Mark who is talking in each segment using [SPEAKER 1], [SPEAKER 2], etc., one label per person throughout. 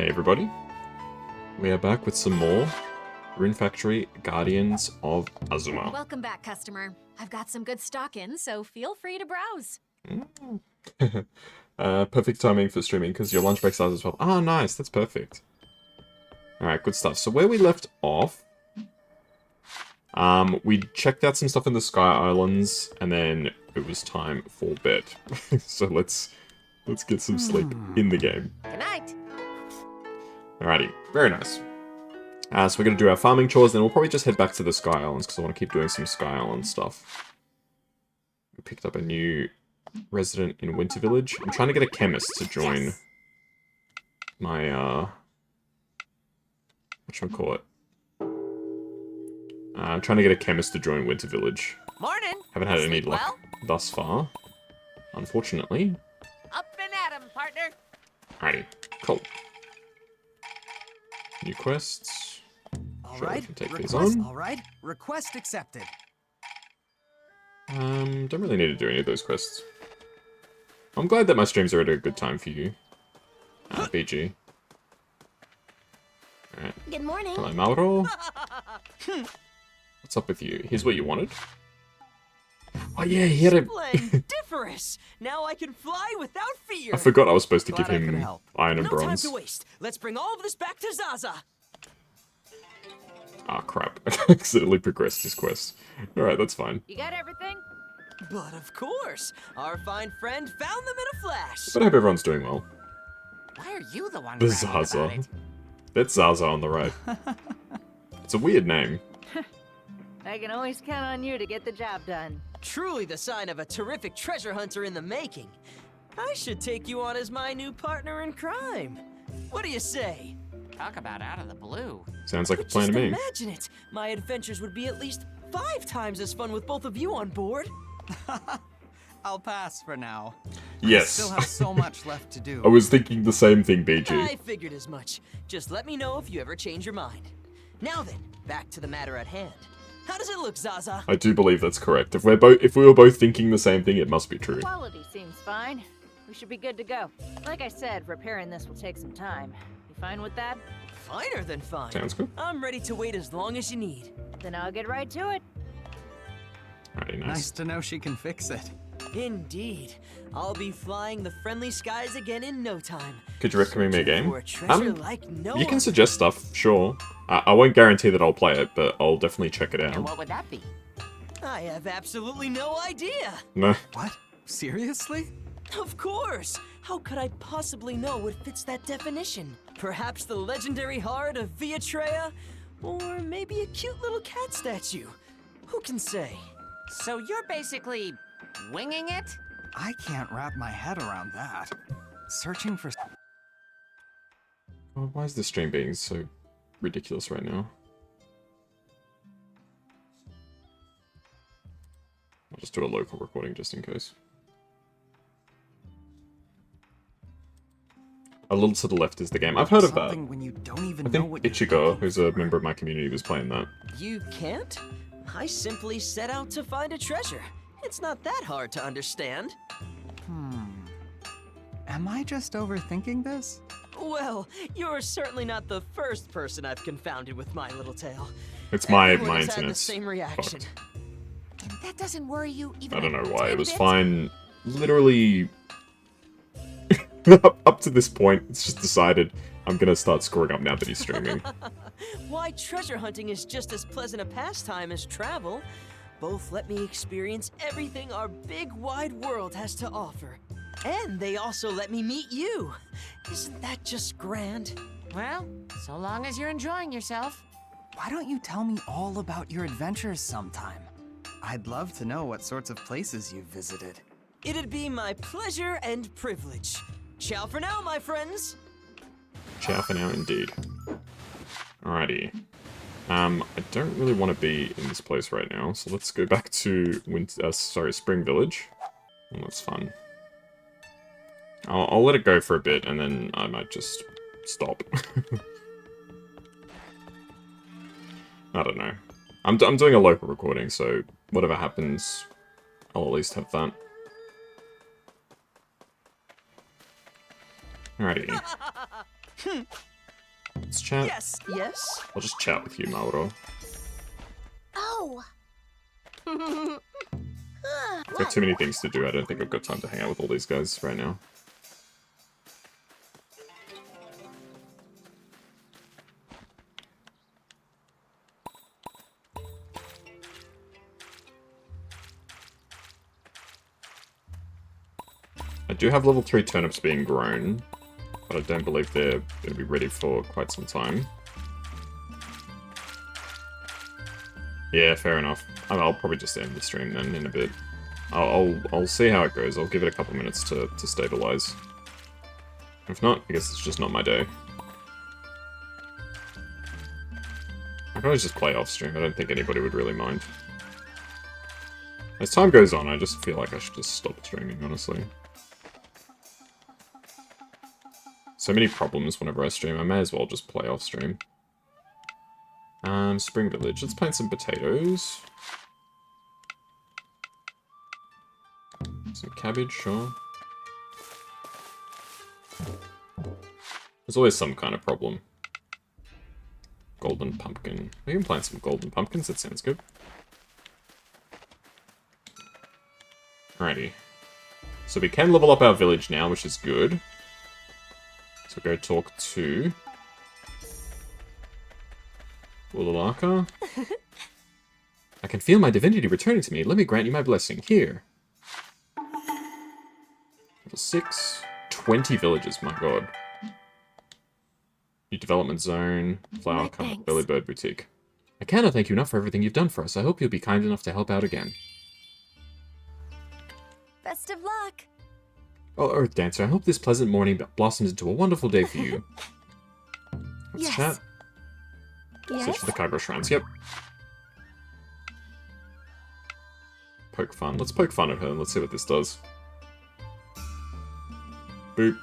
[SPEAKER 1] Hey everybody, we are back with some more Rune Factory Guardians of Azuma.
[SPEAKER 2] Welcome back, customer. I've got some good stock in, so feel free to browse.
[SPEAKER 1] Perfect timing for streaming because your lunch break starts as well. Ah, nice, that's perfect. Alright, good stuff. So where we left off, we checked out some stuff in the Sky Islands, and then it was time for bed. So let's get some sleep in the game.
[SPEAKER 2] Good night.
[SPEAKER 1] Alrighty, very nice. So we're going to do our farming chores, then we'll probably just head back to the Sky Islands, because I want to keep doing some Sky Island stuff. We picked up a new resident in Winter Village. I'm trying to get a chemist to join my, whatchamacallit? I'm trying to get a chemist to join Winter Village.
[SPEAKER 2] Morning.
[SPEAKER 1] Haven't had any luck thus far, unfortunately.
[SPEAKER 2] Up and at 'em, partner.
[SPEAKER 1] Alrighty, cool. New quests. Sure, we can take these on.
[SPEAKER 3] Alright, request accepted.
[SPEAKER 1] Don't really need to do any of those quests. I'm glad that my streams are at a good time for you. BG. Alright.
[SPEAKER 2] Good morning.
[SPEAKER 1] Hello, Mauro. What's up with you? Here's what you wanted. Oh yeah, he had a...
[SPEAKER 4] Splendiferous! Now I can fly without fear!
[SPEAKER 1] I forgot I was supposed to give
[SPEAKER 3] Glad I could
[SPEAKER 1] him
[SPEAKER 3] help.
[SPEAKER 1] iron and
[SPEAKER 4] No
[SPEAKER 1] bronze.
[SPEAKER 4] time to waste. Let's bring all of this back to Zaza!
[SPEAKER 1] Ah, crap. I accidentally progressed his quest. Alright, that's fine.
[SPEAKER 2] You got everything?
[SPEAKER 4] But of course, our fine friend found them in a flash!
[SPEAKER 1] But I hope everyone's doing well.
[SPEAKER 5] Why are you the one
[SPEAKER 1] The
[SPEAKER 5] bragging about
[SPEAKER 1] Zaza.
[SPEAKER 5] it?
[SPEAKER 1] That's Zaza on the right. It's a weird name.
[SPEAKER 6] I can always count on you to get the job done.
[SPEAKER 4] Truly the sign of a terrific treasure hunter in the making. I should take you on as my new partner in crime. What do you say?
[SPEAKER 5] Talk about out of the blue.
[SPEAKER 1] Sounds like a
[SPEAKER 4] But
[SPEAKER 1] plan
[SPEAKER 4] just
[SPEAKER 1] to me.
[SPEAKER 4] imagine it! My adventures would be at least 5 times as fun with both of you on board.
[SPEAKER 3] I'll pass for now.
[SPEAKER 1] Yes.
[SPEAKER 3] Still have so much left to do.
[SPEAKER 1] I was thinking the same thing,
[SPEAKER 4] I
[SPEAKER 1] BG.
[SPEAKER 4] figured as much. Just let me know if you ever change your mind. Now then, back to the matter at hand. How does it look, Zaza?
[SPEAKER 1] I do believe that's correct. If we were both thinking the same thing, it must be true.
[SPEAKER 6] Quality seems fine. We should be good to go. Like I said, repairing this will take some time. You fine with that?
[SPEAKER 4] Finer than fine.
[SPEAKER 1] Sounds good.
[SPEAKER 4] I'm ready to wait as long as you need.
[SPEAKER 6] Then I'll get right to it.
[SPEAKER 1] Alrighty,
[SPEAKER 3] Nice
[SPEAKER 1] nice.
[SPEAKER 3] to know she can fix it.
[SPEAKER 4] Indeed. I'll be flying the friendly skies again in no time.
[SPEAKER 1] Could you recommend me a game?
[SPEAKER 4] For a treasure like no
[SPEAKER 1] You can
[SPEAKER 4] other.
[SPEAKER 1] suggest stuff, sure. I won't guarantee that I'll play it, but I'll definitely check it
[SPEAKER 5] And
[SPEAKER 1] out.
[SPEAKER 5] what would that be?
[SPEAKER 4] I have absolutely no idea.
[SPEAKER 1] No.
[SPEAKER 3] What? Seriously?
[SPEAKER 4] Of course! How could I possibly know what fits that definition? Perhaps the legendary heart of Viatreya? Or maybe a cute little cat statue? Who can say?
[SPEAKER 5] So you're basically winging it?
[SPEAKER 3] I can't wrap my head around that. Searching for...
[SPEAKER 1] Oh, why is the stream being so ridiculous right now? I'll just do a local recording just in case. A little to the left is the game. I've heard of that.
[SPEAKER 3] Something when you don't even
[SPEAKER 1] I
[SPEAKER 3] know
[SPEAKER 1] think
[SPEAKER 3] what you're
[SPEAKER 1] Ichigo,
[SPEAKER 3] looking
[SPEAKER 1] who's a
[SPEAKER 3] for.
[SPEAKER 1] member of my community, was playing that.
[SPEAKER 4] You can't? I simply set out to find a treasure. It's not that hard to understand.
[SPEAKER 3] Am I just overthinking this?
[SPEAKER 4] Well, you're certainly not the first person I've confounded with my little tale.
[SPEAKER 1] It's my
[SPEAKER 4] Everyone has had the
[SPEAKER 1] internet's
[SPEAKER 4] same reaction.
[SPEAKER 1] fucked.
[SPEAKER 5] That doesn't worry you even
[SPEAKER 1] I don't know
[SPEAKER 5] a
[SPEAKER 1] why. It
[SPEAKER 5] tiny
[SPEAKER 1] was
[SPEAKER 5] bit?
[SPEAKER 1] fine. Literally, up to this point, it's just decided I'm gonna start screwing up now that he's streaming.
[SPEAKER 4] Why, treasure hunting is just as pleasant a pastime as travel. Both let me experience everything our big wide world has to offer. And they also let me meet you. Isn't that just grand?
[SPEAKER 5] Well, so long as you're enjoying yourself.
[SPEAKER 3] Why don't you tell me all about your adventures sometime? I'd love to know what sorts of places you've visited.
[SPEAKER 4] It'd be my pleasure and privilege. Ciao for now, my friends.
[SPEAKER 1] Ciao for now, indeed. Alrighty. I don't really want to be in this place right now, so let's go back to Spring Village. Oh, that's fun. I'll let it go for a bit, and then I might just stop. I don't know. I'm doing a local recording, so whatever happens, I'll at least have that. Alrighty. Let's chat.
[SPEAKER 4] Yes, yes.
[SPEAKER 1] I'll just chat with you, Mauro.
[SPEAKER 2] Oh.
[SPEAKER 1] I've got too many things to do. I don't think I've got time to hang out with all these guys right now. I do have level 3 turnips being grown, but I don't believe they're going to be ready for quite some time. Yeah, fair enough. I'll probably just end the stream then in a bit. I'll see how it goes. I'll give it a couple minutes to stabilize. If not, I guess it's just not my day. I can always just play off stream. I don't think anybody would really mind. As time goes on, I just feel like I should just stop streaming, honestly. So many problems whenever I stream, I may as well just play off stream. Spring Village. Let's plant some potatoes. Some cabbage, sure. There's always some kind of problem. Golden pumpkin. We can plant some golden pumpkins, that sounds good. Alrighty. So we can level up our village now, which is good. So go talk to Ulalaka. I can feel my divinity returning to me. Let me grant you my blessing. Here. Level 6. 20 villages, my god. New development zone. Flower
[SPEAKER 2] My
[SPEAKER 1] cut.
[SPEAKER 2] thanks.
[SPEAKER 1] Belly bird boutique. I cannot thank you enough for everything you've done for us. I hope you'll be kind enough to help out again.
[SPEAKER 2] Best of luck.
[SPEAKER 1] Oh, Earth Dancer, I hope this pleasant morning blossoms into a wonderful day for you. Let's
[SPEAKER 2] Yes.
[SPEAKER 1] chat.
[SPEAKER 2] Yes.
[SPEAKER 1] Search for the Kagura shrines. Yep. Poke fun. Let's poke fun at her and let's see what this does. Boop.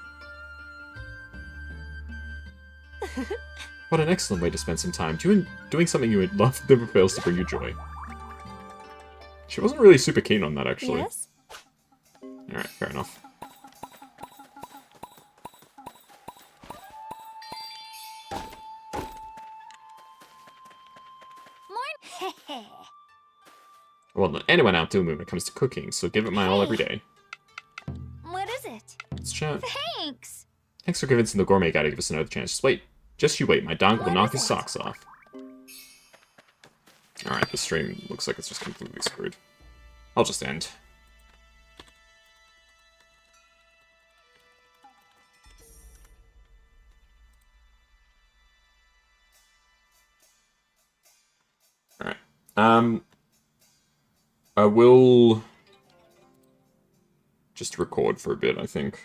[SPEAKER 1] What an excellent way to spend some time. Doing something you would love never fails to bring you joy. She wasn't really super keen on that, actually.
[SPEAKER 2] Yes.
[SPEAKER 1] Alright, fair enough.
[SPEAKER 2] Morning.
[SPEAKER 1] Well, anyone out doing when it comes to cooking, so give it my all every day.
[SPEAKER 2] What is it?
[SPEAKER 1] Let's chat.
[SPEAKER 2] Thanks.
[SPEAKER 1] Thanks for convincing the gourmet guy to give us another chance. Just wait. Just you wait. My dog will
[SPEAKER 2] What
[SPEAKER 1] knock
[SPEAKER 2] is
[SPEAKER 1] his
[SPEAKER 2] it?
[SPEAKER 1] socks off. Alright, the stream looks like it's just completely screwed. I'll just end. Alright. I will just record for a bit, I think.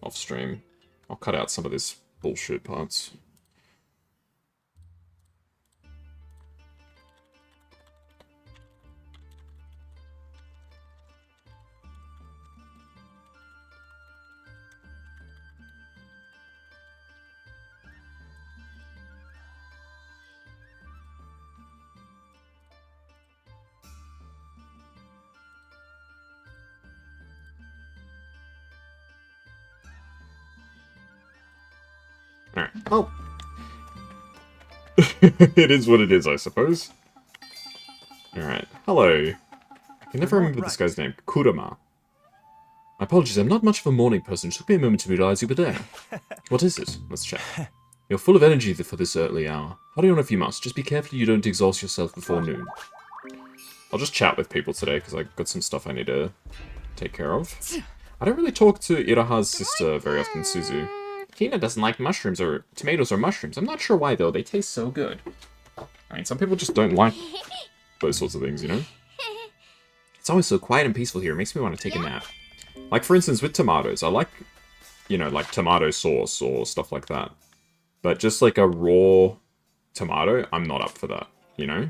[SPEAKER 1] Off stream. I'll cut out some of this bullshit parts. Alright. Oh. It is what it is, I suppose. Alright. Hello. I can never remember this guy's name. Kurama. My apologies, I'm not much of a morning person. It took me a moment to realize you were there. What is it? Let's check. You're full of energy for this early hour. Hurry on if you must. Just be careful you don't exhaust yourself before noon. I'll just chat with people today, because I've got some stuff I need to take care of. I don't really talk to Iraha's sister very often, Suzu. Hina doesn't like mushrooms or tomatoes or mushrooms. I'm not sure why, though. They taste so good. I mean, some people just don't like those sorts of things, you know? It's always so quiet and peaceful here. It makes me want to take a nap. Like, for instance, with tomatoes. I like, you know, like tomato sauce or stuff like that. But just like a raw tomato, I'm not up for that, you know?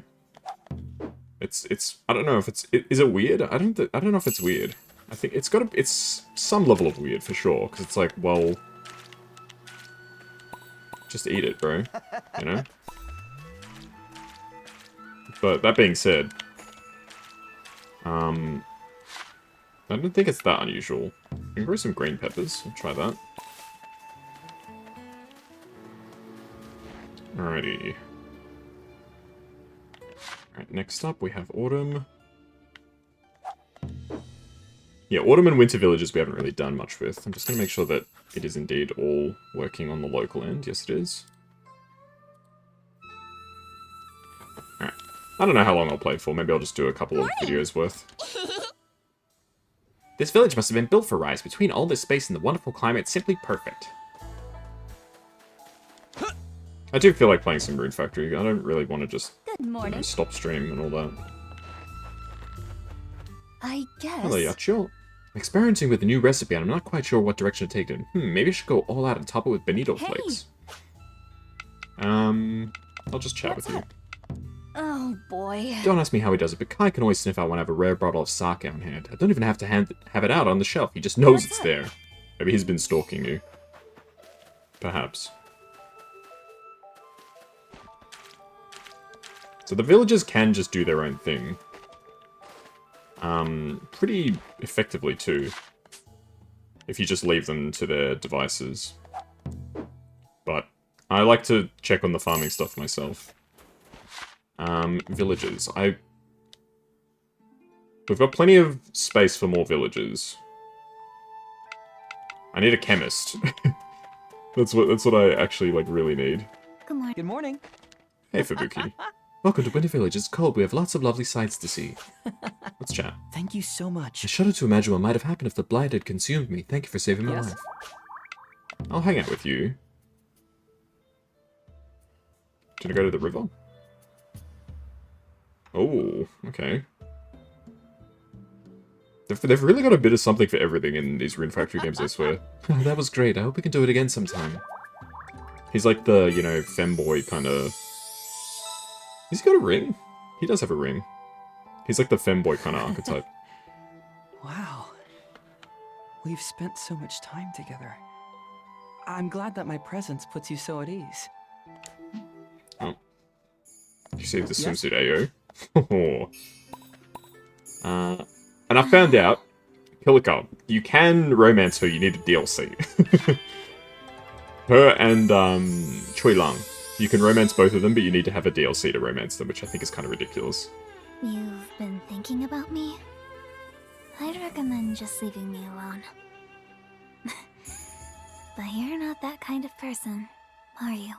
[SPEAKER 1] It's I don't know if it's... Is it weird? I don't know if it's weird. I think it's some level of weird, for sure. Because it's like, well... Just eat it, bro. You know? But that being said, I don't think it's that unusual. We can grow some green peppers. I'll try that. Alrighty. Alright, next up we have Autumn. Yeah, Autumn and Winter Villages we haven't really done much with. I'm just going to make sure that it is indeed all working on the local end. Yes, it is. Alright. I don't know how long I'll play for. Maybe I'll just do a couple of videos worth. This village must have been built for Rise. Between all this space and the wonderful climate, it's simply perfect. I do feel like playing some Rune Factory. I don't really want to just stop stream and all that.
[SPEAKER 2] I guess.
[SPEAKER 1] Hello, Yacho. I'm experimenting with a new recipe and I'm not quite sure what direction to take it in. Maybe I should go all out and top it with bonito flakes. I'll just chat with you.
[SPEAKER 2] Oh boy.
[SPEAKER 1] Don't ask me how he does it, but Kai can always sniff out when I have a rare bottle of sake on hand. I don't even have to have it out on the shelf. He just knows it's there. Maybe he's been stalking you. Perhaps. So the villagers can just do their own thing. Pretty effectively too. If you just leave them to their devices. But I like to check on the farming stuff myself. Villagers. We've got plenty of space for more villagers. I need a chemist. That's what I actually like really need.
[SPEAKER 4] Good morning.
[SPEAKER 1] Hey Fubuki. Welcome to Winter Village. It's cold. We have lots of lovely sights to see. Let's chat.
[SPEAKER 4] Thank you so much.
[SPEAKER 1] I shudder to imagine what might have happened if the blight had consumed me. Thank you for saving my life. I'll hang out with you. Should I go to the river? Oh, okay. They've really got a bit of something for everything in these Rune Factory games, I swear. That was great. I hope we can do it again sometime. He's like the, you know, femboy kind of... Has he got a ring? He does have a ring. He's like the femboy kind of archetype.
[SPEAKER 7] Wow. We've spent so much time together. I'm glad that my presence puts you so at ease.
[SPEAKER 1] Oh. You saved the swimsuit AO. And I found out, Kilika, you can romance her, you need a DLC. Her and Choi Lang. You can romance both of them, but you need to have a DLC to romance them, which I think is kind of ridiculous.
[SPEAKER 8] You've been thinking about me? I'd recommend just leaving me alone. But you're not that kind of person, are you?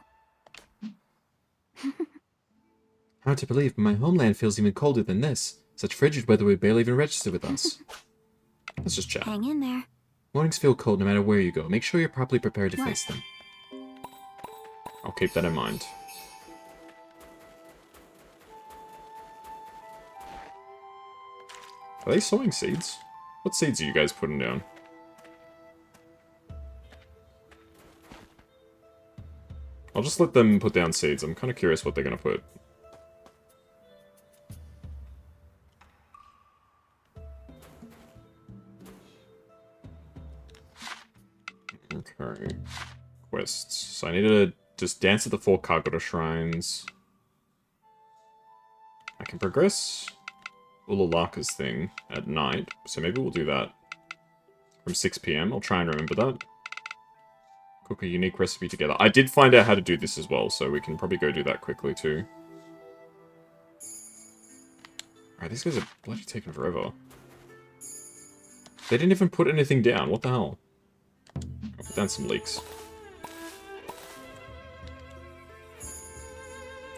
[SPEAKER 1] Hard to believe, but my homeland feels even colder than this. Such frigid weather would barely even register with us. Let's just chat.
[SPEAKER 8] Hang in there.
[SPEAKER 1] Mornings feel cold no matter where you go. Make sure you're properly prepared to face them. I'll keep that in mind. Are they sowing seeds? What seeds are you guys putting down? I'll just let them put down seeds. I'm kind of curious what they're going to put. Okay. Quests. So I need to just dance at the 4 Kagura shrines. I can progress Ulalaka's thing at night, so maybe we'll do that from 6 PM. I'll try and remember that. Cook a unique recipe together. I did find out how to do this as well, so we can probably go do that quickly too. Alright, these guys are bloody taking forever. They didn't even put anything down. What the hell? I'll put down some leeks.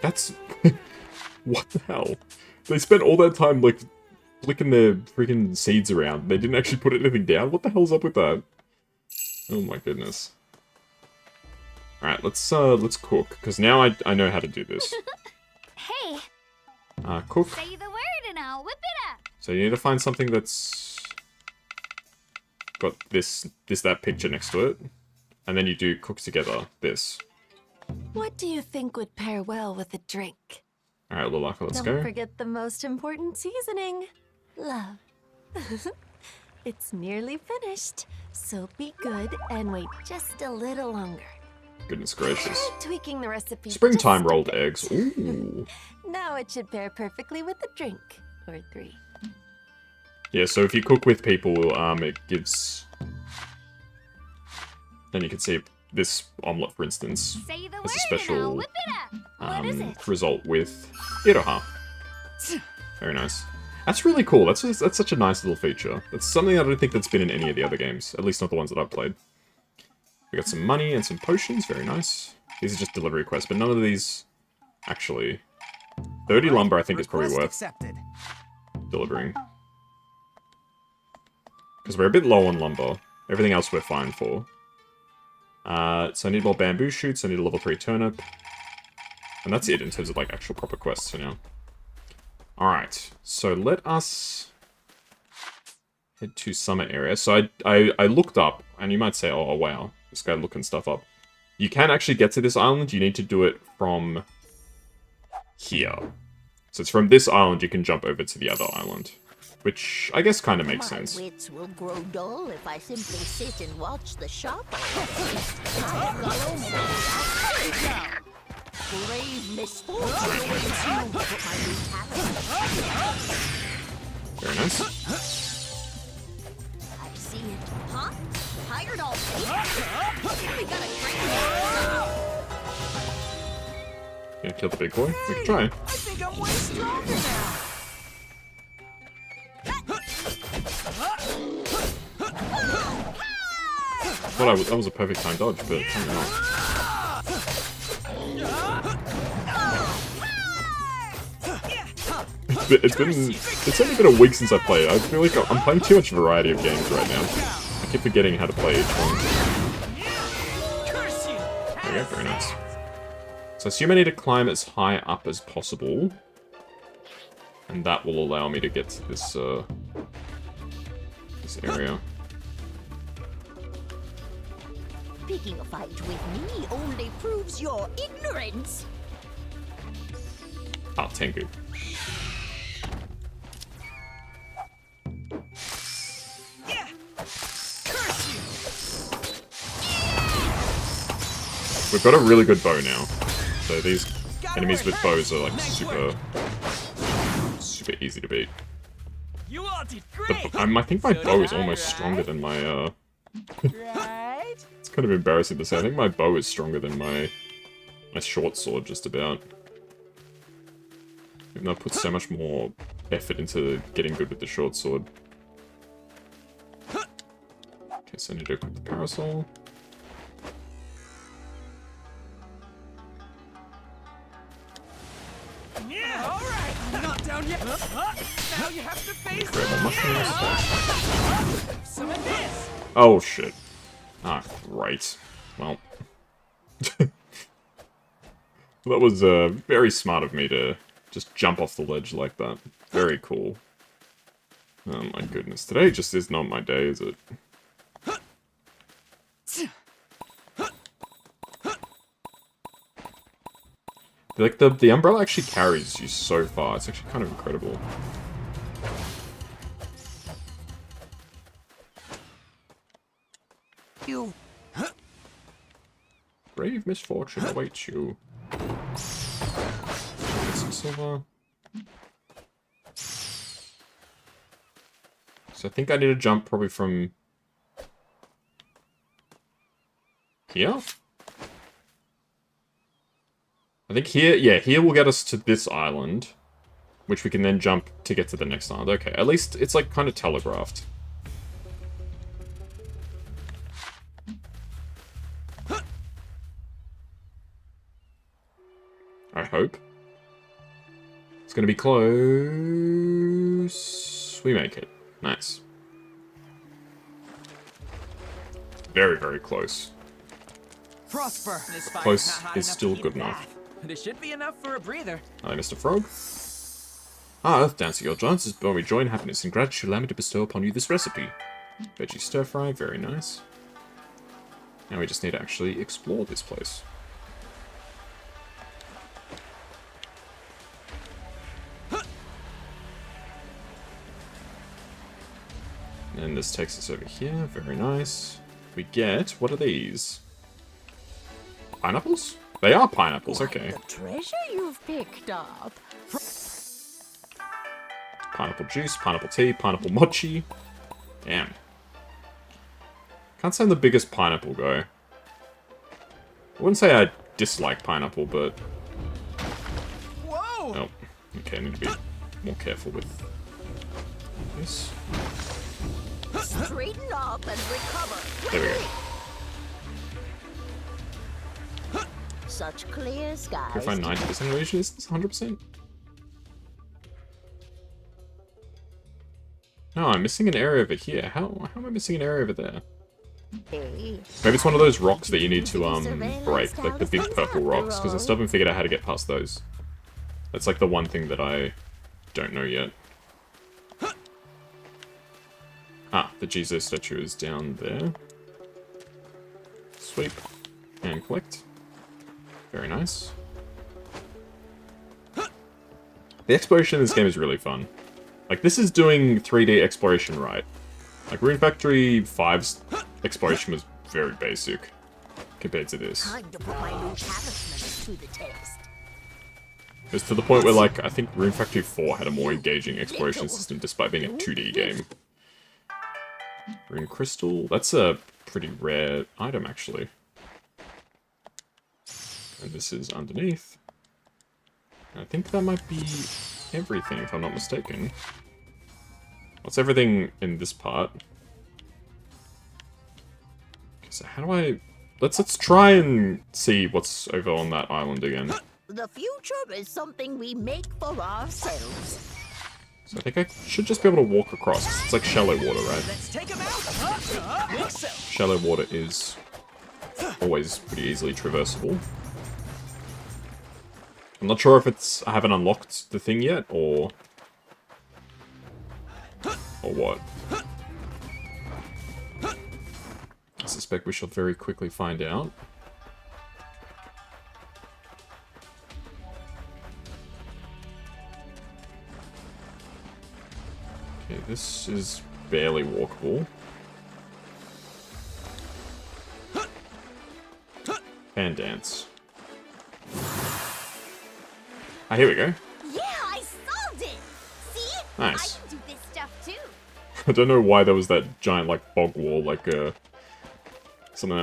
[SPEAKER 1] That's... what the hell? They spent all that time, like, flicking their freaking seeds around. They didn't actually put anything down? What the hell's up with that? Oh my goodness. Alright, let's cook, because now I know how to do this.
[SPEAKER 8] Hey!
[SPEAKER 1] Cook.
[SPEAKER 8] Say the word and I'll whip it up!
[SPEAKER 1] So you need to find something that's got that picture next to it. And then you do cook together this.
[SPEAKER 2] What do you think would pair well with a drink?
[SPEAKER 1] Alright, Lulaka, let's
[SPEAKER 2] Don't
[SPEAKER 1] go.
[SPEAKER 2] forget the most important seasoning. Love. It's nearly finished, so be good and wait just a little longer.
[SPEAKER 1] Goodness gracious.
[SPEAKER 2] Tweaking the recipe.
[SPEAKER 1] Springtime
[SPEAKER 2] just a
[SPEAKER 1] rolled
[SPEAKER 2] bit.
[SPEAKER 1] eggs. Ooh.
[SPEAKER 2] Now it should pair perfectly with a drink or 3.
[SPEAKER 1] Yeah, so if you cook with people, it gives... Then you can see this omelet, for instance,
[SPEAKER 8] Say the
[SPEAKER 1] has a
[SPEAKER 8] word and I'll
[SPEAKER 1] special
[SPEAKER 8] whip it up. What is it?
[SPEAKER 1] result with Iroha. Very nice. That's really cool. That's such a nice little feature. That's something I don't think that's been in any of the other games, at least not the ones that I've played. We got some money and some potions. Very nice. These are just delivery quests, but none of these actually. 30 lumber, I think, is probably
[SPEAKER 3] Request
[SPEAKER 1] worth
[SPEAKER 3] accepted.
[SPEAKER 1] delivering. Because we're a bit low on lumber. Everything else we're fine for. So I need more bamboo shoots, I need a level 3 turnip. And that's it in terms of like actual proper quests for now. Alright, so let us head to summer area. So I looked up, and you might say, oh wow, this guy looking stuff up. You can actually get to this island, you need to do it from here. So it's from this island you can jump over to the other island. Which I guess kind of makes sense.
[SPEAKER 9] My wits will grow dull if I simply sit and watch the shop all day. I've got only grave misfortune awaits you, but my brutality.
[SPEAKER 1] Very nice.
[SPEAKER 9] I see it. Huh? Hired all day? We got a great
[SPEAKER 1] Gonna kill the big boy? We can try.
[SPEAKER 4] I think I'm way stronger now.
[SPEAKER 1] Well, that was a perfect time dodge, but apparently not. It's only been a week since I played. I feel like I'm playing too much variety of games right now. I keep forgetting how to play each one. There we go, very nice. So I assume I need to climb as high up as possible. And that will allow me to get to this, this area.
[SPEAKER 9] Picking a fight with me only proves your ignorance.
[SPEAKER 1] Ah, Tengu. We've got a really good bow now. So these enemies with bows are like super easy to beat.
[SPEAKER 4] You all did great.
[SPEAKER 1] I think my bow is almost stronger than my
[SPEAKER 4] Right?
[SPEAKER 1] It's kind of embarrassing to say. I think my bow is stronger than my short sword, just about. Even though I put so much more effort into getting good with the short sword. Okay, so I need to equip the parasol.
[SPEAKER 4] Yeah, alright. I'm not down yet. Now you have to face
[SPEAKER 1] Grab more mushrooms.
[SPEAKER 4] some of this.
[SPEAKER 1] Oh shit. Ah, right. Well. That was very smart of me to just jump off the ledge like that. Very cool. Oh my goodness. Today just is not my day, is it? Like, the umbrella actually carries you so far. It's actually kind of incredible.
[SPEAKER 3] You.
[SPEAKER 1] Brave misfortune awaits you. Get some silver. So I think I need to jump probably from here? I think here, yeah, here will get us to this island, which we can then jump to get to the next island. Okay, at least it's like kind of telegraphed. I hope. It's gonna be close. We make it. Nice. Very, very close.
[SPEAKER 7] Prosper.
[SPEAKER 1] Close is still good enough.
[SPEAKER 7] But it should be enough for a breather.
[SPEAKER 1] Hi, Mr. Frog. Ah, Earth Dancer, your chances when we join happiness and gratitude allow me to bestow upon you this recipe. Veggie stir fry, very nice. Now we just need to actually explore this place. And this takes us over here, very nice. We get, what are these? Pineapples? They are pineapples, okay.
[SPEAKER 9] The treasure you've picked up.
[SPEAKER 1] Pineapple juice, pineapple tea, pineapple mochi. Damn. Can't say I'm the biggest pineapple guy. I wouldn't say I dislike pineapple, but...
[SPEAKER 3] Whoa!
[SPEAKER 1] Oh, okay, I need to be more careful with this.
[SPEAKER 9] Straighten up and recover.
[SPEAKER 1] There we go.
[SPEAKER 9] Such clear skies.
[SPEAKER 1] If I find 90% region, is this 100%? No, I'm missing an area over here. How am I missing an area over there? Maybe it's one of those rocks that you need to break, like the big purple rocks, because I still haven't figured out how to get past those. That's like the one thing that I don't know yet. Ah, the Jesus statue is down there. Sweep. And collect. Very nice. The exploration in this game is really fun. Like, this is doing 3D exploration right. Like, Rune Factory 5's exploration was very basic compared to this.
[SPEAKER 9] Time to put my new talisman to the test.
[SPEAKER 1] It was to the point where, like, I think Rune Factory 4 had a more engaging exploration system despite being a 2D game. Rune Crystal, that's a pretty rare item, actually. And this is underneath. I think that might be everything, if I'm not mistaken. What's everything in this part? Okay, so how do I... Let's try and see what's over on that island again.
[SPEAKER 9] The future is something we make for ourselves.
[SPEAKER 1] So I think I should just be able to walk across, 'cause it's like shallow water, right?
[SPEAKER 4] Let's take him out.
[SPEAKER 1] Shallow water is always pretty easily traversable. I'm not sure if I haven't unlocked the thing yet, or what. I suspect we shall very quickly find out. Okay, this is barely walkable. Fan dance. Ah, here we go.
[SPEAKER 2] Yeah, I solved it! See?
[SPEAKER 1] Nice.
[SPEAKER 2] I can do this stuff too.
[SPEAKER 1] I don't know why there was that giant, like, bog wall, like, something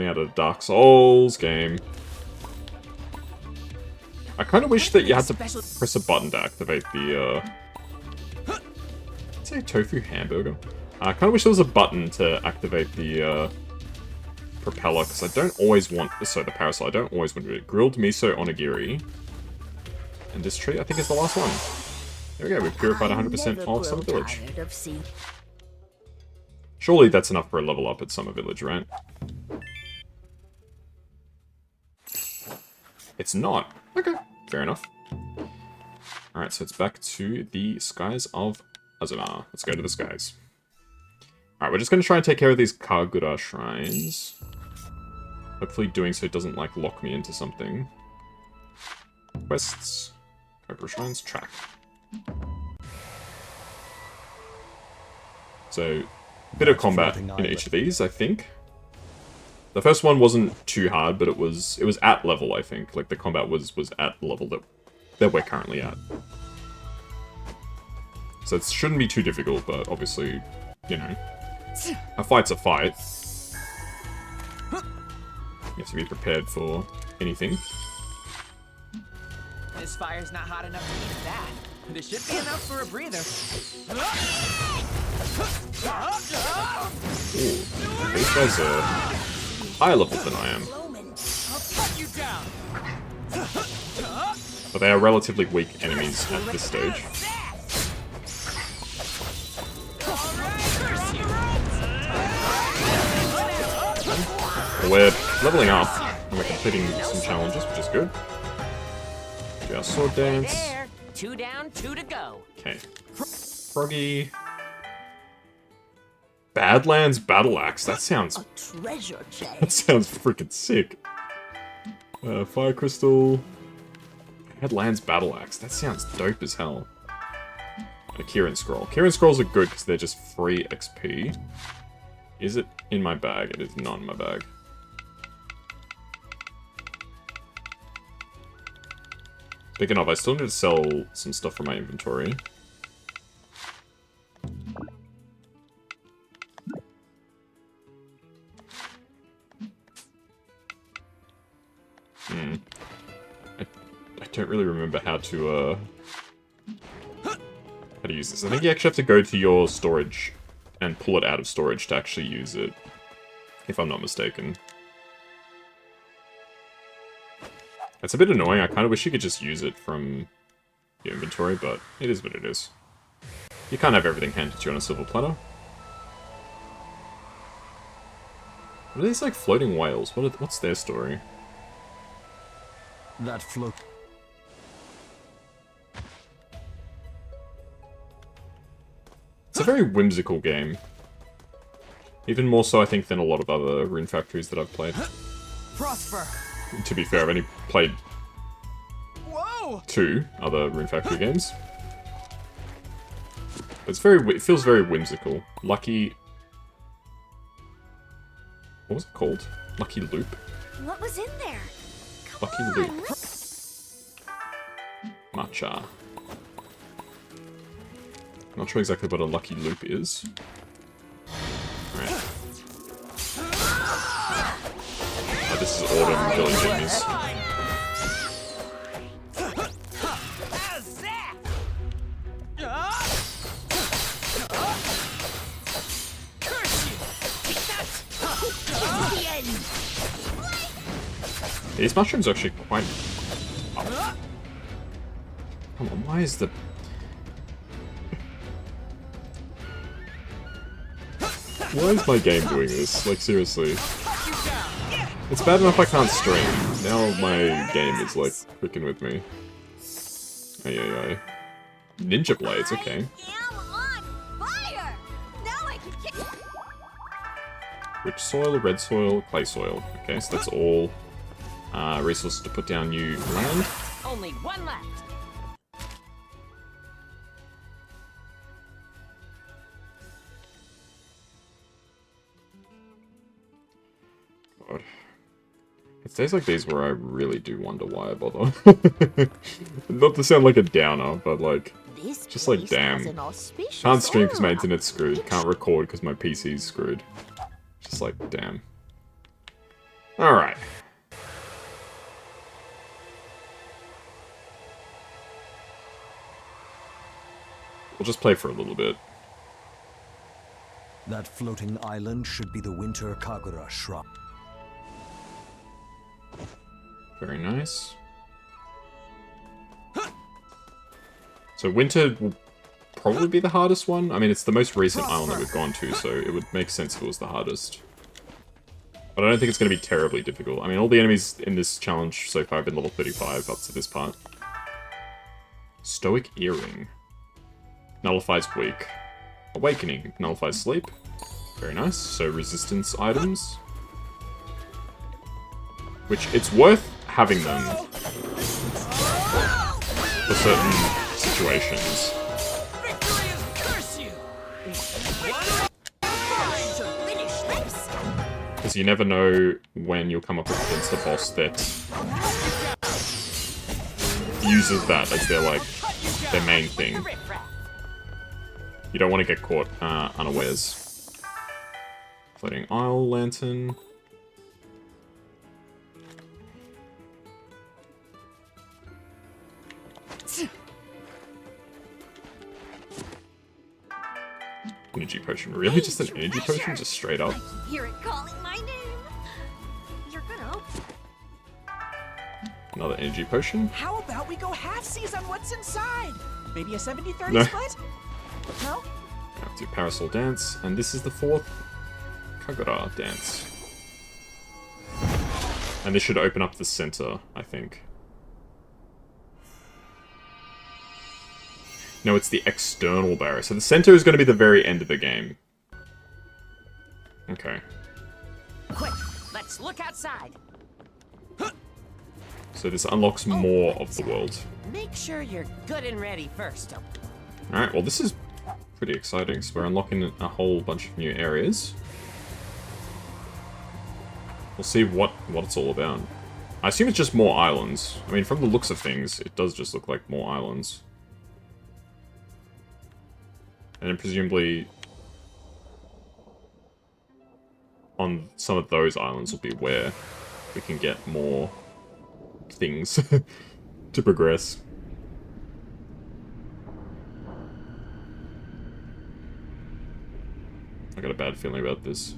[SPEAKER 1] out of Dark Souls game. I kind of wish that you had to press a button to activate the, let's say tofu hamburger. I kind of wish there was a button to activate the, propeller, because I don't always want, so the parasol, I don't always want to do it. Grilled miso onigiri. And this tree, I think, is the last one. There we go, we've purified 100% of Summer Village. Surely that's enough for a level up at Summer Village, right? It's not. Okay, fair enough. Alright, so it's back to the skies of Azuma. Let's go to the skies. Alright, we're just going to try and take care of these Kagura shrines. Hopefully doing so doesn't, like, lock me into something. Quests. Kagura shrines. Track. So, bit of combat in each of these, I think. The first one wasn't too hard, but it was at level, I think. Like, the combat was at the level that we're currently at. So it shouldn't be too difficult, but obviously, you know, a fight's a fight. You have to be prepared for anything.
[SPEAKER 5] This fire's not hot enough to eat that. This should be enough for a breather.
[SPEAKER 1] Ooh, these guys are higher level than I am. But they are relatively weak enemies at this stage. We're leveling up, and we're completing some challenges, which is good. Do our sword dance.
[SPEAKER 5] There. 2 down, 2 to go.
[SPEAKER 1] Okay. Froggy. Badlands Battle Axe. That sounds...
[SPEAKER 9] A treasure chest.
[SPEAKER 1] That sounds freaking sick. Fire Crystal. Badlands Battle Axe. That sounds dope as hell. And a Kirin Scroll. Kirin Scrolls are good because they're just free XP. Is it in my bag? It is not in my bag. Speaking of, I still need to sell some stuff from my inventory. don't really remember how to use this. I think you actually have to go to your storage and pull it out of storage to actually use it, if I'm not mistaken. It's a bit annoying. I kind of wish you could just use it from your inventory, but it is what it is. You can't have everything handed to you on a silver platter. What are these, like, floating whales? What's their story?
[SPEAKER 10] That float.
[SPEAKER 1] It's a very whimsical game. Even more so, I think, than a lot of other Rune Factories that I've played.
[SPEAKER 3] Prosper.
[SPEAKER 1] To be fair, I've only played
[SPEAKER 3] Whoa!
[SPEAKER 1] 2 other Rune Factory games. It's it feels very whimsical. Lucky... What was it called? Lucky Loop?
[SPEAKER 2] What was in there?
[SPEAKER 1] Lucky Loop. Matcha. Not sure exactly what a Lucky Loop is. Alright. Oh, this is Autumn Jelly Jammies. These mushrooms are actually quite... Oh. Come on, why is the... Why is my game doing this? Like, seriously. It's bad enough I can't stream. Now my game is, like, freaking with me. Ay. Ninja blades, okay. Rich soil, red soil, clay soil. Okay, so that's all resources to put down new land.
[SPEAKER 5] Only one left.
[SPEAKER 1] God. It's days like these where I really do wonder why I bother. Not to sound like a downer, but like, just like, damn. Can't stream because my internet's screwed. Can't record because my PC's screwed. Just like, damn. Alright. We'll just play for a little bit.
[SPEAKER 10] That floating island should be the winter Kagura shrub.
[SPEAKER 1] Very nice. So winter will probably be the hardest one. I mean, it's the most recent island that we've gone to, so it would make sense if it was the hardest. But I don't think it's going to be terribly difficult. I mean, all the enemies in this challenge so far have been level 35 up to this part. Stoic Earring. Nullifies weak. Awakening. Nullifies sleep. Very nice. So resistance items. Which, it's worth having them for certain situations. Because you never know when you'll come up against a boss that uses that as their main thing. You don't want to get caught unawares. Floating Isle Lantern. Energy potion. Really? Just an energy potion? Just straight up?
[SPEAKER 2] I can hear it calling my name. You're gonna open.
[SPEAKER 1] Another energy potion?
[SPEAKER 11] How about we go half-seas on what's inside? Maybe a 70-30
[SPEAKER 1] No.
[SPEAKER 11] split? No?
[SPEAKER 1] Have to Parasol Dance, and this is the 4th Kagura Dance. And this should open up the center, I think. No, it's the external barrier. So the center is going to be the very end of the game. Okay.
[SPEAKER 5] Quick, let's look outside.
[SPEAKER 1] So this unlocks more of the world.
[SPEAKER 5] Make sure you're good and ready first.
[SPEAKER 1] Alright, well this is pretty exciting. So we're unlocking a whole bunch of new areas. We'll see what it's all about. I assume it's just more islands. I mean, from the looks of things, it does just look like more islands. And then presumably on some of those islands will be where we can get more things. to progress. I got a bad feeling about this.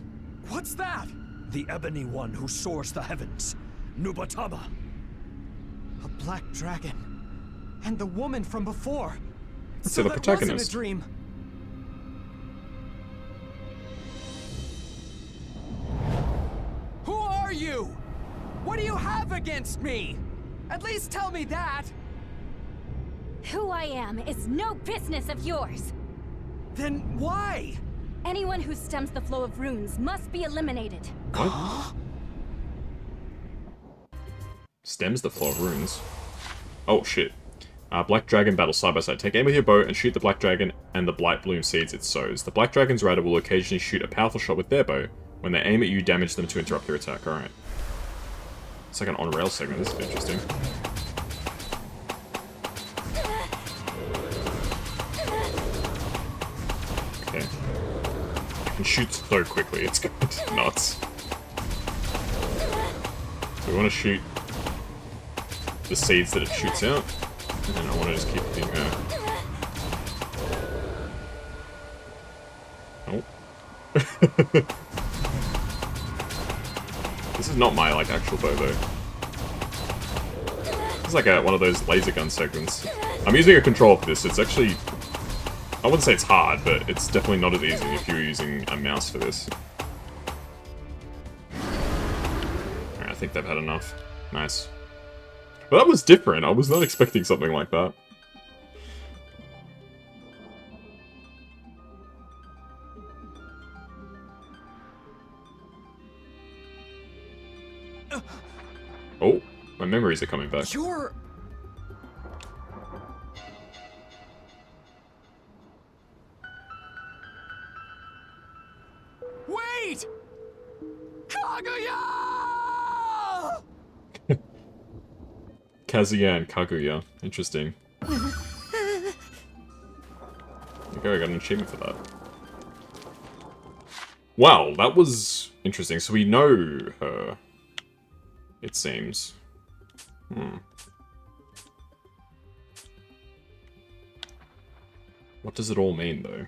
[SPEAKER 10] What's that? The ebony one who soars the heavens. Nubatama.
[SPEAKER 3] A black dragon. And the woman from before.
[SPEAKER 1] So the
[SPEAKER 3] that
[SPEAKER 1] protagonist.
[SPEAKER 3] wasn't a dream.
[SPEAKER 11] Who are you? What do you have against me? At least tell me that.
[SPEAKER 12] Who I am is no business of yours.
[SPEAKER 11] Then why?
[SPEAKER 12] Anyone who stems the flow of runes must be eliminated.
[SPEAKER 1] What? Stems the flow of runes. Oh shit. Black dragon battle side by side. Take aim with your bow and shoot the black dragon and the blight bloom seeds it sows. The black dragon's rider will occasionally shoot a powerful shot with their bow. When they aim at you, damage them to interrupt your attack. Alright. It's like an on-rail segment. This is interesting. Okay. I can shoot so quickly. It's nuts. So we want to shoot the seeds that it shoots out. And then I want to just keep hitting her. Oh. This is not my, like, actual bow, though. This is like one of those laser gun segments. I'm using a controller for this. It's actually... I wouldn't say it's hard, but it's definitely not as easy if you're using a mouse for this. Alright, I think they've had enough. Nice. But that was different. I was not expecting something like that. Oh, my memories are coming back.
[SPEAKER 11] You're... Wait! Kaguya!
[SPEAKER 1] Kazuya and Kaguya. Interesting. There you go, I got an achievement for that. Wow, that was interesting. So we know her, it seems. What does it all mean, though?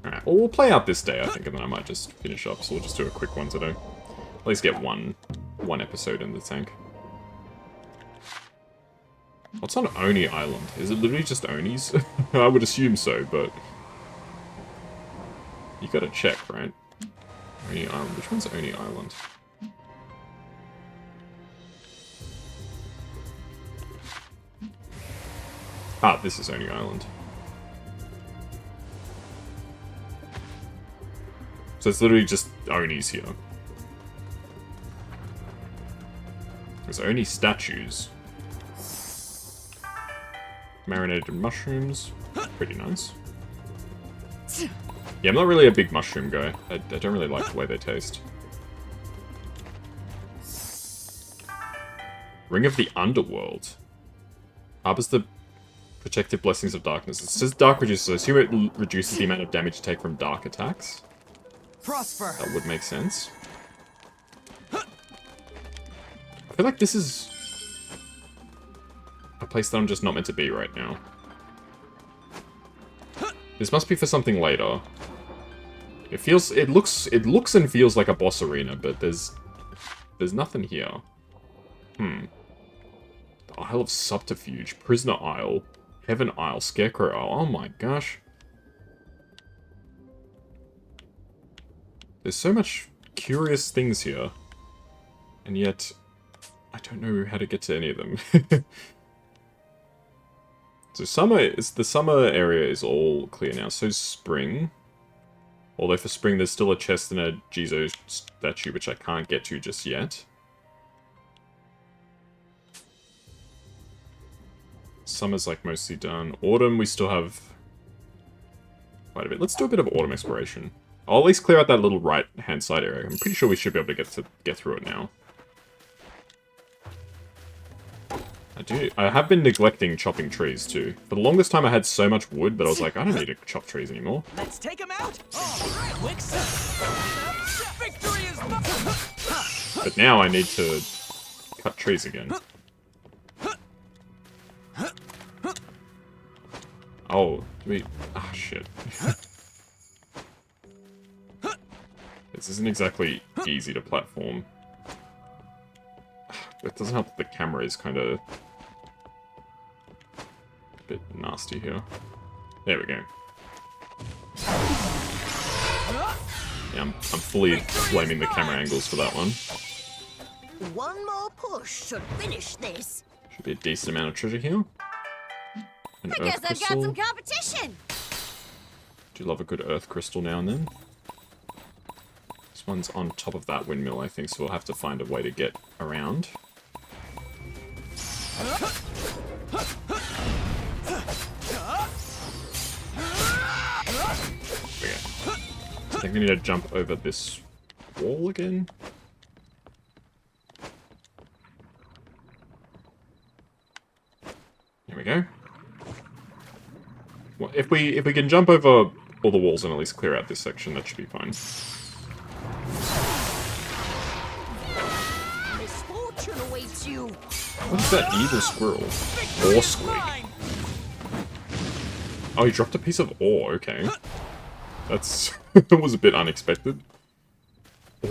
[SPEAKER 1] Alright, well, we'll play out this day, I think, and then I might just finish up, so we'll just do a quick one today. At least get one episode in the tank. What's on Oni Island? Is it literally just Onis? I would assume so, but... You gotta check, right? Oni Island. Which one's Oni Island? Ah, this is Oni Island. So it's literally just Onis here. There's Oni statues. Marinated mushrooms. Pretty nice. Yeah, I'm not really a big mushroom guy. I don't really like the way they taste. Ring of the Underworld. Harbors the protective blessings of darkness. It says dark reduces, so I assume it reduces the amount of damage you take from dark attacks.
[SPEAKER 11] Prosper.
[SPEAKER 1] That would make sense. I feel like this is a place that I'm just not meant to be right now. This must be for something later. It looks and feels like a boss arena, but there's nothing here. The Isle of Subterfuge, Prisoner Isle, Heaven Isle, Scarecrow Isle. Oh my gosh. There's so much curious things here, and yet I don't know how to get to any of them. So the summer area is all clear now. So spring, although for spring there's still a chest and a Jizo statue which I can't get to just yet. Summer's like mostly done. Autumn we still have quite a bit. Let's do a bit of autumn exploration. I'll at least clear out that little right-hand side area. I'm pretty sure we should be able to get through it now. I have been neglecting chopping trees too. For the longest time I had so much wood, but I was like, I don't need to chop trees anymore.
[SPEAKER 11] Let's take him out. All right, Wix. Victory is mine.
[SPEAKER 1] But now I need to cut trees again. Oh, do we... Ah, shit. This isn't exactly easy to platform. It doesn't help that the camera is kind of... a bit nasty here. There we go. Yeah, I'm fully blaming the camera angles for that one.
[SPEAKER 9] One more push should finish this.
[SPEAKER 1] Should be a decent amount of treasure here. An
[SPEAKER 12] I guess
[SPEAKER 1] earth
[SPEAKER 12] I've got
[SPEAKER 1] crystal.
[SPEAKER 12] some competition.
[SPEAKER 1] Do love a good earth crystal now and then. This one's on top of that windmill, I think, so we'll have to find a way to get around. Okay. I think we need to jump over this wall again. Here we go. Well, if we can jump over all the walls and at least clear out this section, that should be fine.
[SPEAKER 9] Misfortune awaits you.
[SPEAKER 1] What is that evil squirrel? Ore squeak. Oh, he dropped a piece of ore, okay. That's... that was a bit unexpected.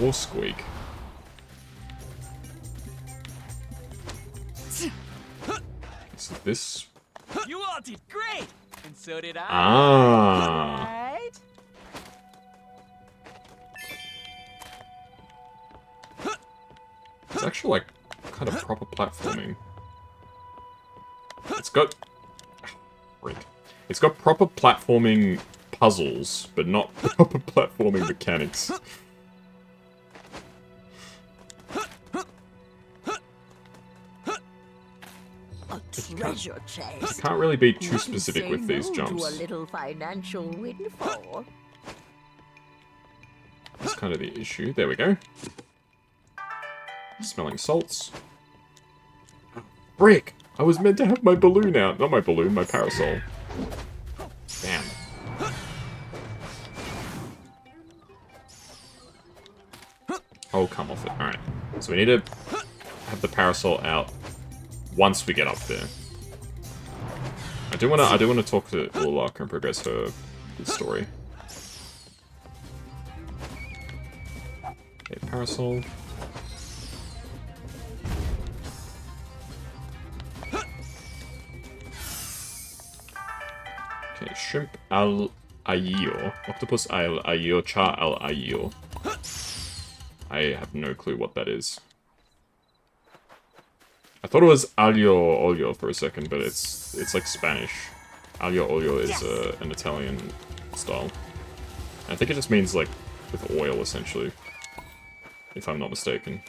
[SPEAKER 1] Ore squeak. So this...
[SPEAKER 11] You all did great, and so did I.
[SPEAKER 1] Ah.
[SPEAKER 11] Right?
[SPEAKER 1] It's actually like kind of proper platforming. It's got... Great. It's got proper platforming puzzles, but not proper platforming mechanics.
[SPEAKER 9] A treasure chest.
[SPEAKER 1] Can't really be too
[SPEAKER 9] Wouldn't
[SPEAKER 1] specific
[SPEAKER 9] say
[SPEAKER 1] with these
[SPEAKER 9] no
[SPEAKER 1] jumps.
[SPEAKER 9] To a little financial windfall.
[SPEAKER 1] That's kind of the issue. There we go. Smelling salts. Brick! I was meant to have my balloon out. Not my balloon, my parasol. Damn. Oh, come off it. Alright. So we need to have the parasol out once we get up there. I do wanna talk to Ulaka and progress her story. Okay, parasol. Okay, shrimp al ayo. Octopus al ayo, cha al ayo. I have no clue what that is. I thought it was aglio olio for a second, but it's like Spanish. Aglio olio is an Italian style. I think it just means like with oil essentially, if I'm not mistaken.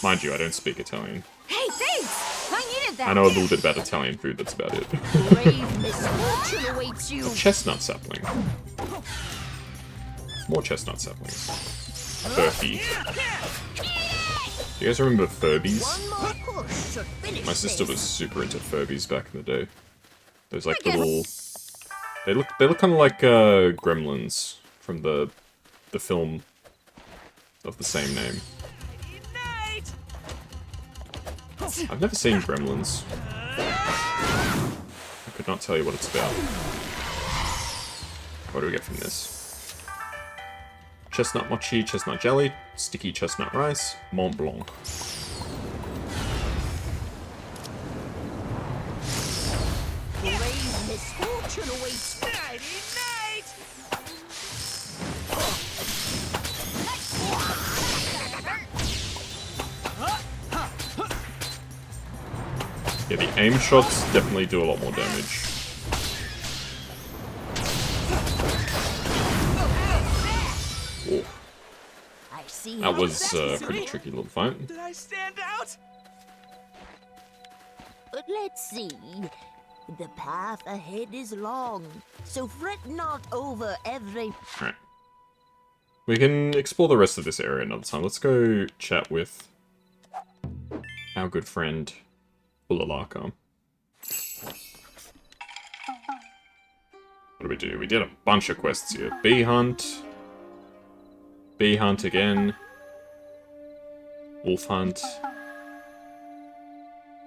[SPEAKER 1] Mind you, I don't speak Italian.
[SPEAKER 12] Hey, thanks! I needed that.
[SPEAKER 1] I know a little bit about Italian food, that's about it.
[SPEAKER 9] Grave misfortune awaits you.
[SPEAKER 1] A chestnut sapling. More chestnut saplings. Furby. Do you guys remember Furbies?
[SPEAKER 9] One more push should finish
[SPEAKER 1] My sister
[SPEAKER 9] this.
[SPEAKER 1] was super into Furbies back in the day. Those like little... They look kind of like Gremlins from the film of the same name. I've never seen Gremlins. I could not tell you what it's about. What do we get from this? Chestnut mochi, chestnut jelly, sticky chestnut rice, Mont Blanc.
[SPEAKER 9] Grave misfortune awaits.
[SPEAKER 1] Yeah, the aim shots definitely do a lot more damage. Ooh.
[SPEAKER 9] I see.
[SPEAKER 1] That was a pretty tricky little fight.
[SPEAKER 11] Did I stand out?
[SPEAKER 9] Let's see. The path ahead is long, so fret not over every...
[SPEAKER 1] Alright. We can explore the rest of this area another time. Let's go chat with our good friend Ulalaka. What do? We did a bunch of quests here. Bee hunt. Bee hunt again. Wolf Hunt.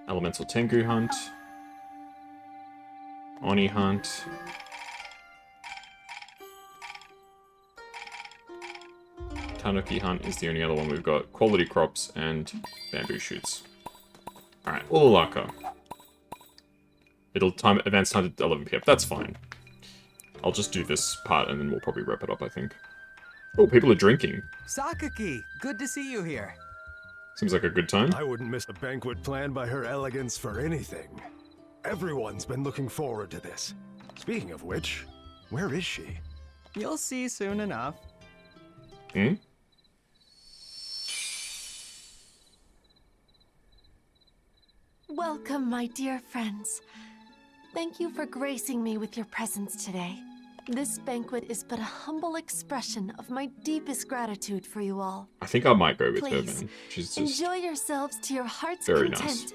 [SPEAKER 1] Elemental Tengu Hunt. Oni Hunt. Tanuki Hunt is the only other one we've got. Quality Crops and Bamboo Shoots. Alright, Ulalaka. It'll advance time to 11 PM. That's fine. I'll just do this part and then we'll probably wrap it up, I think. Oh, people are drinking.
[SPEAKER 3] Sakaki, good to see you here.
[SPEAKER 1] Seems like a good time.
[SPEAKER 10] I wouldn't miss a banquet planned by Her Elegance for anything. Everyone's been looking forward to this. Speaking of which, where is she?
[SPEAKER 3] You'll see soon enough.
[SPEAKER 1] Hmm?
[SPEAKER 2] Welcome, my dear friends. Thank you for gracing me with your presence today. This banquet is but a humble expression of my deepest gratitude for you all.
[SPEAKER 1] I think I might go with her,
[SPEAKER 2] Please,
[SPEAKER 1] man. She's just
[SPEAKER 2] enjoy yourselves to your heart's
[SPEAKER 1] very
[SPEAKER 2] content.
[SPEAKER 1] nice.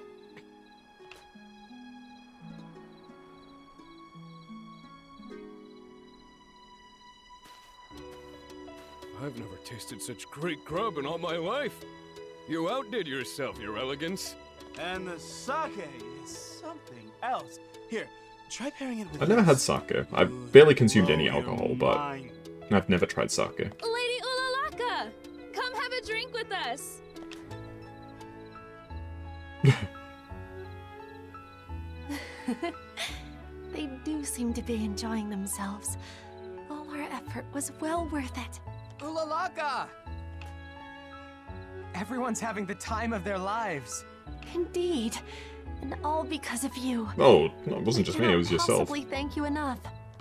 [SPEAKER 13] I've never tasted such great grub in all my life. You outdid yourself, Your Elegance.
[SPEAKER 14] And the sake is something else. Here, try pairing it with
[SPEAKER 1] I've never had sake. I've barely consumed any alcohol, but I've never tried sake.
[SPEAKER 12] Lady Ulalaka! Come have a drink with us!
[SPEAKER 2] They do seem to be enjoying themselves. All our effort was well worth it.
[SPEAKER 3] Ulalaka! Everyone's having the time of their lives.
[SPEAKER 2] Indeed. And all because of you.
[SPEAKER 1] Oh, no, it wasn't just me, it was
[SPEAKER 2] I cannot
[SPEAKER 1] yourself.
[SPEAKER 2] possibly thank you enough.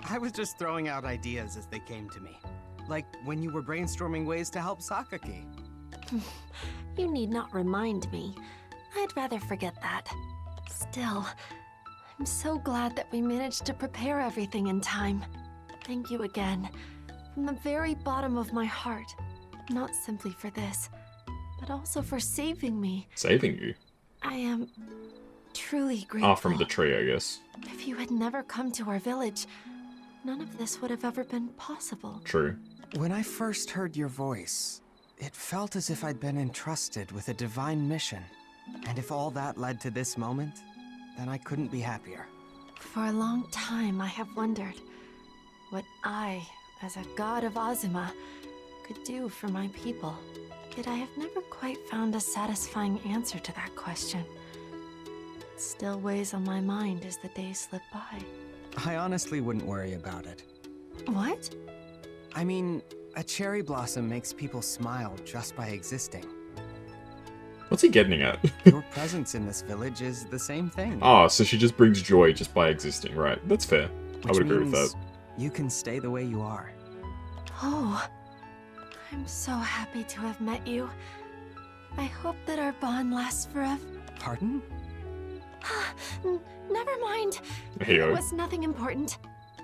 [SPEAKER 3] I was just throwing out ideas as they came to me. Like when you were brainstorming ways to help Sakaki.
[SPEAKER 2] You need not remind me. I'd rather forget that. Still, I'm so glad that we managed to prepare everything in time. Thank you again. From the very bottom of my heart. Not simply for this, but also for saving me.
[SPEAKER 1] Saving you?
[SPEAKER 2] I am truly grateful.
[SPEAKER 1] Ah, from the tree, I guess.
[SPEAKER 2] If you had never come to our village, none of this would have ever been possible.
[SPEAKER 1] True.
[SPEAKER 3] When I first heard your voice, it felt as if I'd been entrusted with a divine mission. And if all that led to this moment, then I couldn't be happier.
[SPEAKER 2] For a long time, I have wondered what I, as a god of Azuma, could do for my people. Yet I have never quite found a satisfying answer to that question. It still weighs on my mind as the days slip by.
[SPEAKER 3] I honestly wouldn't worry about it.
[SPEAKER 2] What?
[SPEAKER 3] I mean, a cherry blossom makes people smile just by existing.
[SPEAKER 1] What's he getting at?
[SPEAKER 3] Your presence in this village is the same thing.
[SPEAKER 1] Ah, so she just brings joy just by existing, right? That's fair. I would agree with that.
[SPEAKER 3] You can stay the way you are.
[SPEAKER 2] Oh, I'm so happy to have met you. I hope that our bond lasts forever.
[SPEAKER 3] Pardon?
[SPEAKER 2] Never mind.
[SPEAKER 1] Hey-o.
[SPEAKER 2] It was nothing important.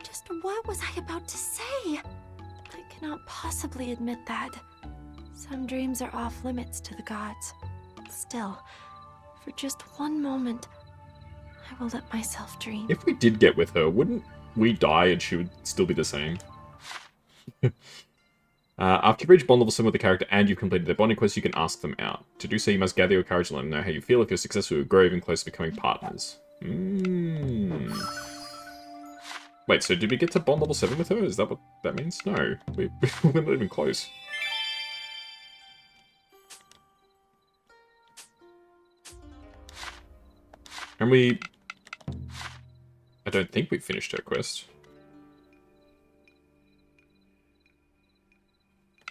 [SPEAKER 2] Just what was I about to say? I cannot possibly admit that. Some dreams are off limits to the gods. Still, for just one moment, I will let myself dream.
[SPEAKER 1] If we did get with her, wouldn't we die and she would still be the same? After you've reached bond level 7 with the character and you've completed their bonding quest, you can ask them out. To do so, you must gather your courage and let them know how you feel. If you're successful, you'll grow even closer to becoming partners. Wait, so did we get to bond level 7 with her? Is that what that means? No, we're not even close. And I don't think we finished her quest.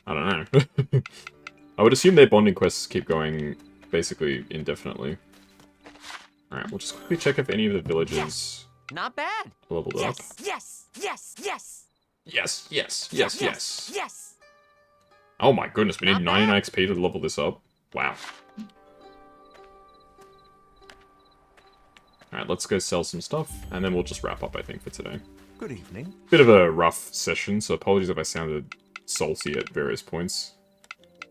[SPEAKER 1] I don't know. I would assume their bonding quests keep going basically indefinitely. Alright, we'll just quickly check if any of the villages
[SPEAKER 5] Not bad.
[SPEAKER 1] leveled up.
[SPEAKER 5] Yes, yes, yes.
[SPEAKER 1] Yes, yes, yes, yes.
[SPEAKER 5] Yes.
[SPEAKER 1] Oh my goodness, we need 99 XP to level this up. Wow. Alright, let's go sell some stuff, and then we'll just wrap up, I think, for today.
[SPEAKER 10] Good evening.
[SPEAKER 1] Bit of a rough session, so apologies if I sounded salty at various points.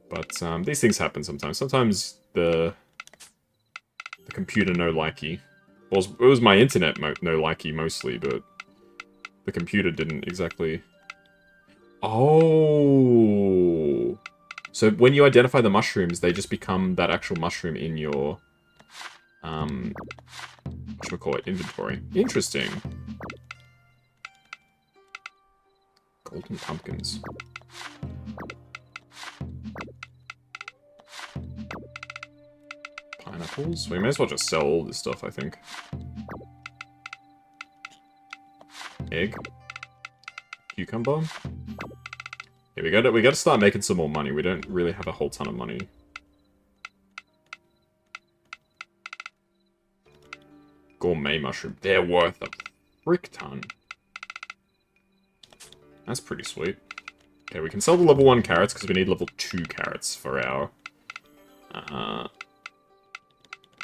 [SPEAKER 1] But these things happen sometimes. Sometimes the computer no likey. Well, it was my internet no likey mostly, but the computer didn't exactly... Oh! So when you identify the mushrooms, they just become that actual mushroom in your, what should we call it, inventory. Interesting. Golden pumpkins. Pineapples? We may as well just sell all this stuff, I think. Egg. Cucumber. Yeah, we gotta start making some more money. We don't really have a whole ton of money. Gourmet mushroom. They're worth a frick ton. That's pretty sweet. Okay, we can sell the level 1 carrots because we need level 2 carrots for our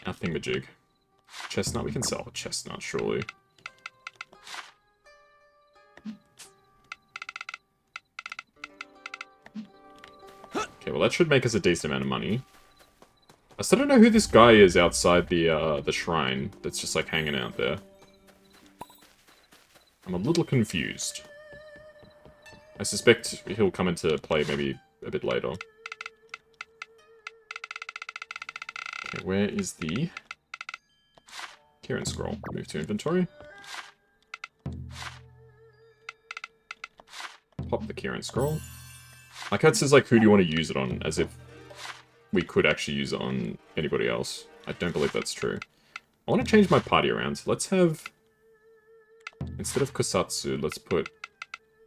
[SPEAKER 1] thingamajig. Chestnut, we can sell a chestnut, surely. Okay, well that should make us a decent amount of money. I still don't know who this guy is outside the shrine that's just like hanging out there. I'm a little confused. I suspect he'll come into play maybe a bit later. Okay, where is the Kieran scroll? Move to inventory. Pop the Kieran scroll. Like that says like, who do you want to use it on? As if we could actually use it on anybody else. I don't believe that's true. I want to change my party around. Let's have, instead of Kusatsu, let's put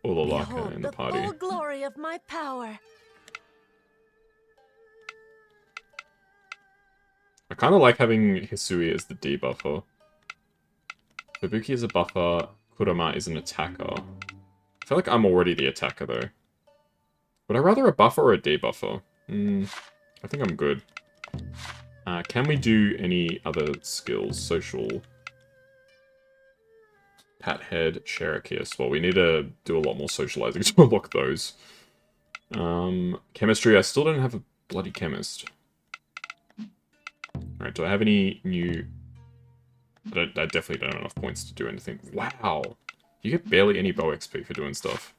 [SPEAKER 1] Ololaka in the party.
[SPEAKER 2] Full glory of my power.
[SPEAKER 1] I kind of like having Hisui as the debuffer. Fubuki is a buffer, Kurama is an attacker. I feel like I'm already the attacker though. Would I rather a buffer or a debuffer? I think I'm good. Can we do any other skills? Social. Pat head, share a kiss. Well, we need to do a lot more socializing to unlock those. Chemistry, I still don't have a bloody chemist. Alright, do I have any new... I definitely don't have enough points to do anything. Wow! You get barely any bow XP for doing stuff.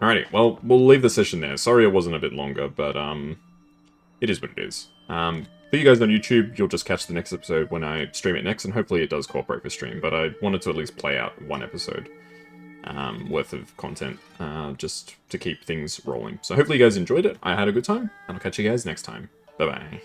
[SPEAKER 1] Alrighty, well, we'll leave the session there. Sorry it wasn't a bit longer, but, it is what it is. For you guys on YouTube, you'll just catch the next episode when I stream it next, and hopefully it does cooperate for stream, but I wanted to at least play out one episode worth of content, just to keep things rolling. So hopefully you guys enjoyed it, I had a good time, and I'll catch you guys next time. Bye-bye.